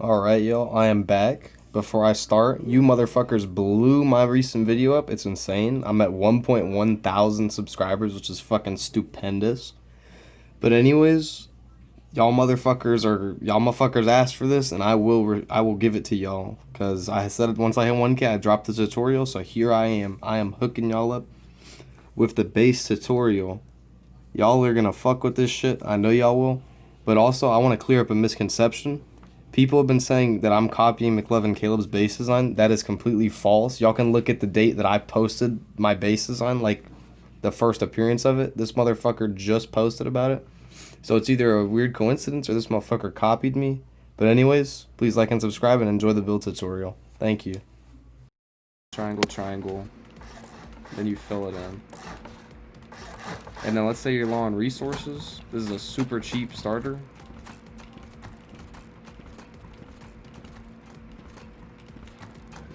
Alright, yo, I am back. Before I start, you motherfuckers blew my recent video up. It's insane. I'm at 1.1 thousand subscribers, which is fucking stupendous. But anyways, y'all motherfuckers asked for this, and I will give it to y'all. Cause I said once I hit 1K, I dropped the tutorial. So here I am. I am hooking y'all up with the base tutorial. Y'all are gonna fuck with this shit. I know y'all will. But also, I want to clear up a misconception. People have been saying that I'm copying McLovin Caleb's base design. That is completely false. Y'all can look at the date that I posted my base design, like the first appearance of it. This motherfucker just posted about it. So it's either a weird coincidence or this motherfucker copied me. But anyways, please like and subscribe and enjoy the build tutorial. Thank you. Triangle, triangle. Then you fill it in. And then let's say you're low on resources. This is a super cheap starter.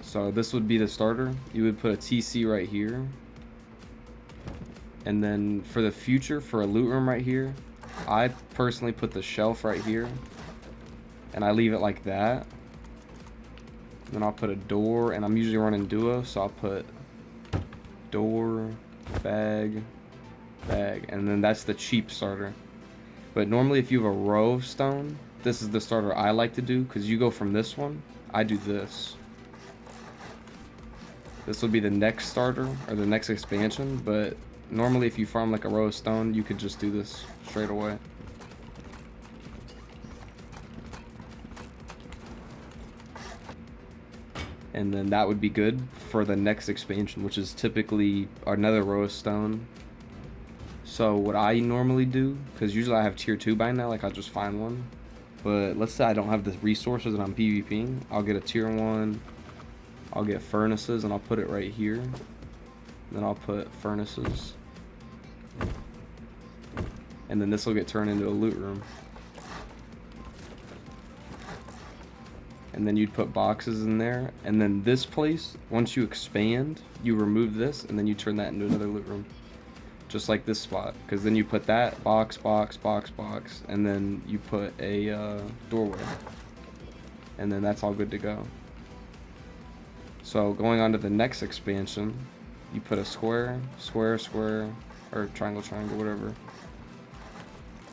So this would be the starter. You would put a TC right here. And then for the future, for a loot room right here, I personally put the shelf right here. And I leave it like that. Then I'll put a door, and I'm usually running duo, so I'll put door, bag, bag. And then that's the cheap starter. But normally if you have a row of stone, this is the starter I like to do, because you go from this one, I do this. This will be the next starter, or the next expansion, but normally if you farm like a row of stone, you could just do this straight away. And then that would be good for the next expansion, which is typically another row of stone. So what I normally do, because usually I have tier 2 by now, like I'll just find one. But let's say I don't have the resources and I'm PvPing, I'll get a tier 1, I'll get furnaces and I'll put it right here. Then I'll put furnaces. And then this will get turned into a loot room. And then you'd put boxes in there. And then this place, once you expand, you remove this and then you turn that into another loot room. Just like this spot. Because then you put that box, box, box, box. And then you put a doorway. And then that's all good to go. So going on to the next expansion, you put a square, square, square, or triangle, triangle, whatever.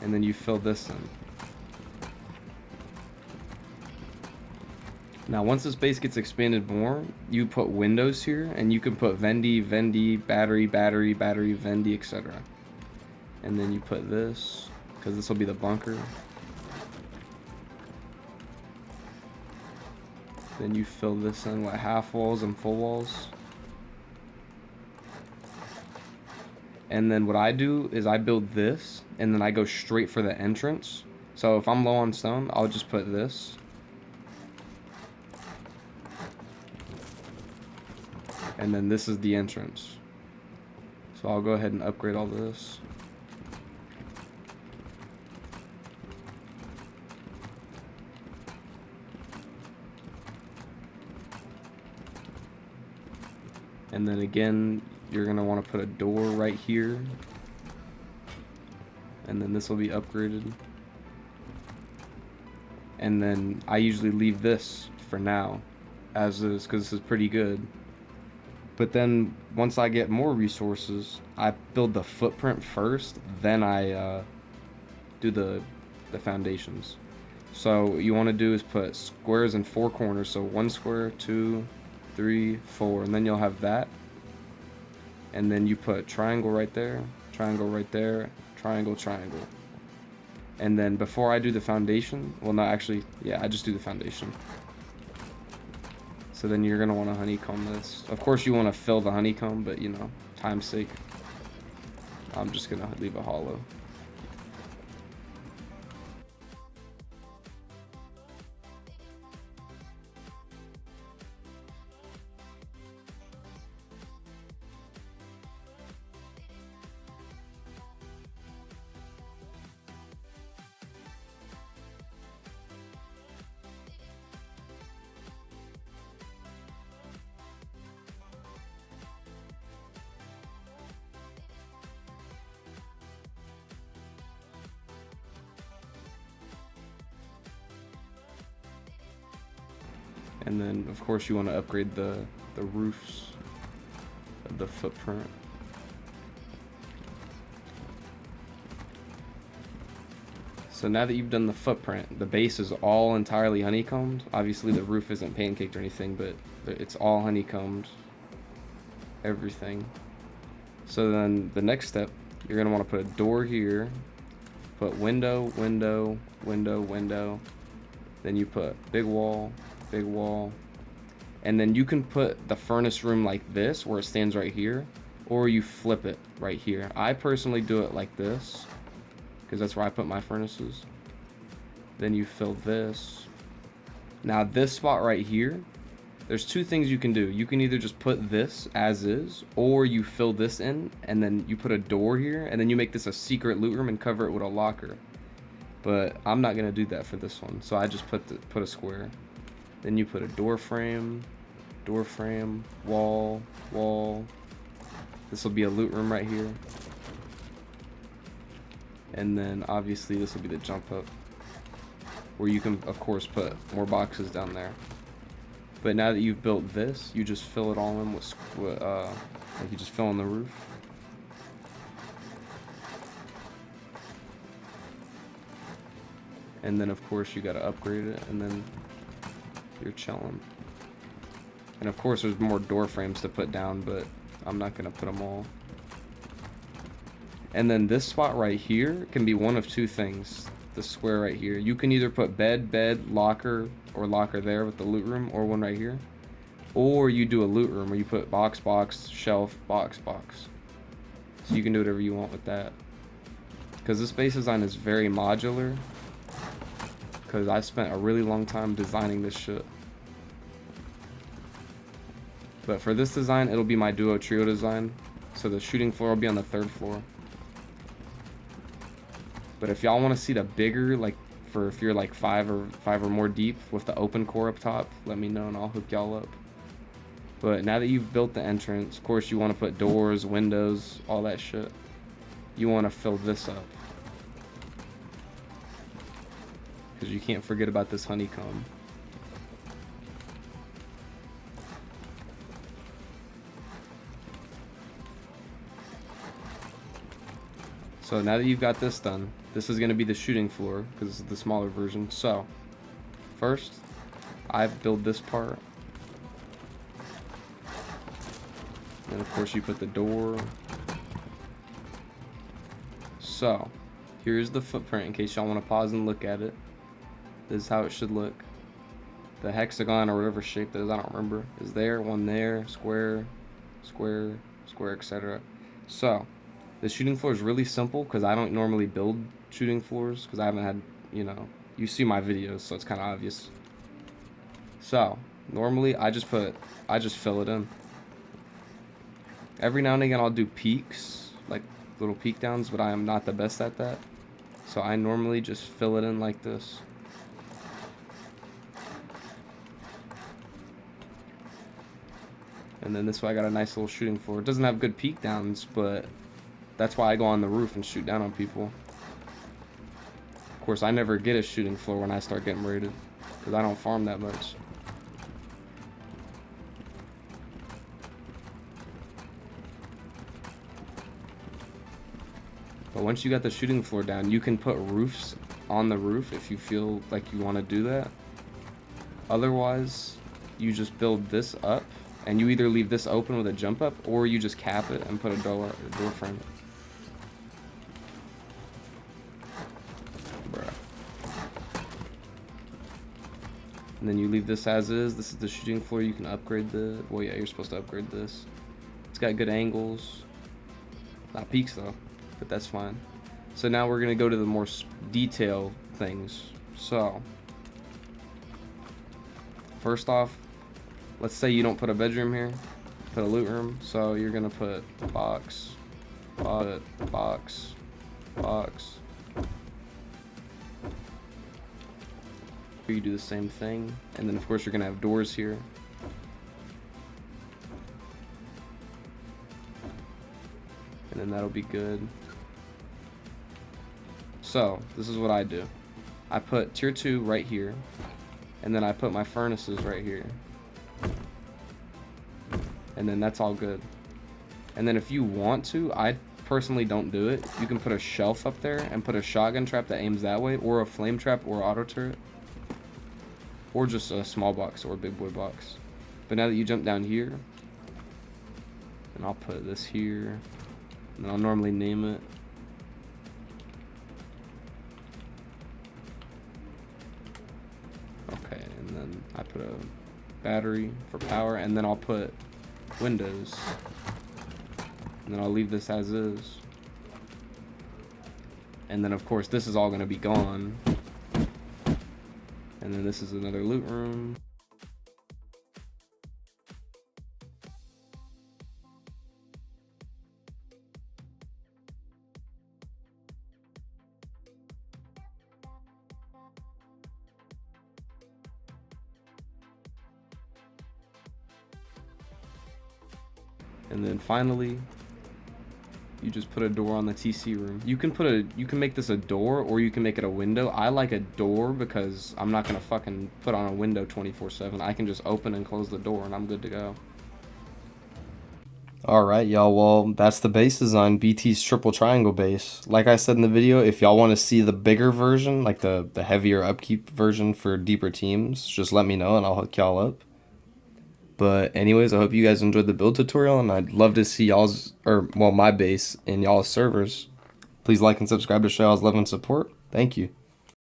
And then you fill this in. Now once this base gets expanded more, you put windows here, and you can put Vendy, Vendy, battery, battery, battery, Vendy, etc. And then you put this, because this will be the bunker. Then you fill this in with half walls and full walls. And then what I do is I build this, and then I go straight for the entrance. So if I'm low on stone, I'll just put this. And then this is the entrance. So I'll go ahead and upgrade all this. And then again, you're gonna want to put a door right here. And then this will be upgraded. And then I usually leave this for now as is, because this is pretty good. But then once I get more resources, I build the footprint first, then I do the foundations. So what you want to do is put squares in 4 corners. So 1 square, 2, 3, 4, and then you'll have that. And then you put triangle right there, triangle right there, triangle, triangle. And then before I do the foundation, well, not actually, yeah, I just do the foundation. So then you're going to want to honeycomb this. Of course you want to fill the honeycomb, but you know, time's sake, I'm just going to leave it hollow. And then of course you want to upgrade the roofs of the footprint. So now that you've done the footprint, the base is all entirely honeycombed. Obviously the roof isn't pancaked or anything, but it's all honeycombed. Everything. So then the next step, you're going to want to put a door here, put window, window, window, window. Then you put big wall, and then you can put the furnace room like this where it stands right here, or you flip it right here. I personally do it like this because that's where I put my furnaces. Then you fill this. Now this spot right here, there's two things you can do. You can either just put this as is, or you fill this in and then you put a door here and then you make this a secret loot room and cover it with a locker. But I'm not gonna do that for this one, so I just put a square. Then you put a door frame, wall, wall. This will be a loot room right here. And then obviously this will be the jump up, where you can of course put more boxes down there. But now that you've built this, you just fill it all in with like you just fill in the roof. And then of course you gotta upgrade it, and then you're chilling. And of course there's more door frames to put down, but I'm not gonna put them all. And then this spot right here can be one of two things. The square right here. You can either put bed, locker, or locker there with the loot room, or one right here. Or you do a loot room where you put box, shelf, box. So you can do whatever you want with that. Because this base design is very modular. Because I spent a really long time designing this shit. But for this design, it'll be my duo trio design. So the shooting floor will be on the 3rd floor. But if y'all want to see the bigger, like for if you're like five or more deep with the open core up top, let me know and I'll hook y'all up. But now that you've built the entrance, of course you want to put doors, windows, all that shit. You want to fill this up. Because you can't forget about this honeycomb. So now that you've got this done, this is going to be the shooting floor because this is the smaller version. So first, I build this part. And of course you put the door. So here's the footprint in case y'all want to pause and look at it. This is how it should look. The hexagon or whatever shape that is, I don't remember, is there, one there, square, square, square, etc. So the shooting floor is really simple because I don't normally build shooting floors because I haven't had, you see my videos, so it's kind of obvious. So normally I just fill it in. Every now and again I'll do peaks, like little peak downs, but I am not the best at that. So I normally just fill it in like this. And then this way I got a nice little shooting floor. It doesn't have good peak downs, but that's why I go on the roof and shoot down on people. Of course, I never get a shooting floor when I start getting raided, because I don't farm that much. But once you got the shooting floor down, you can put roofs on the roof if you feel like you want to do that. Otherwise, you just build this up, and you either leave this open with a jump up, or you just cap it and put a door frame. Bruh. And then you leave this as is. This is the shooting floor. You can upgrade the... Well, yeah, you're supposed to upgrade this. It's got good angles. Not peaks, though. But that's fine. So now we're going to go to the more detailed things. So, first off, let's say you don't put a bedroom here. Put a loot room. So you're going to put box. You do the same thing. And then, of course, you're going to have doors here. And then that'll be good. So, this is what I do. I put tier 2 right here. And then I put my furnaces right here. And then that's all good. And then if you want to, I personally don't do it. You can put a shelf up there and put a shotgun trap that aims that way, or a flame trap, or auto turret, or just a small box or a big boy box. But now that you jump down here, and I'll put this here, and I'll normally name it. Okay, and then I put a battery for power, and then I'll put windows. And then I'll leave this as is. And then of course this is all gonna be gone. And then this is another loot room. And then finally, you just put a door on the TC room. You can make this a door, or you can make it a window. I like a door because I'm not gonna fucking put on a window 24/7. I can just open and close the door and I'm good to go. Alright, y'all, well, that's the base design, BT's triple triangle base. Like I said in the video, if y'all want to see the bigger version, like the heavier upkeep version for deeper teams, just let me know and I'll hook y'all up. But anyways, I hope you guys enjoyed the build tutorial, and I'd love to see y'all's, or well, my base in y'all's servers. Please like and subscribe to show y'all's love and support. Thank you.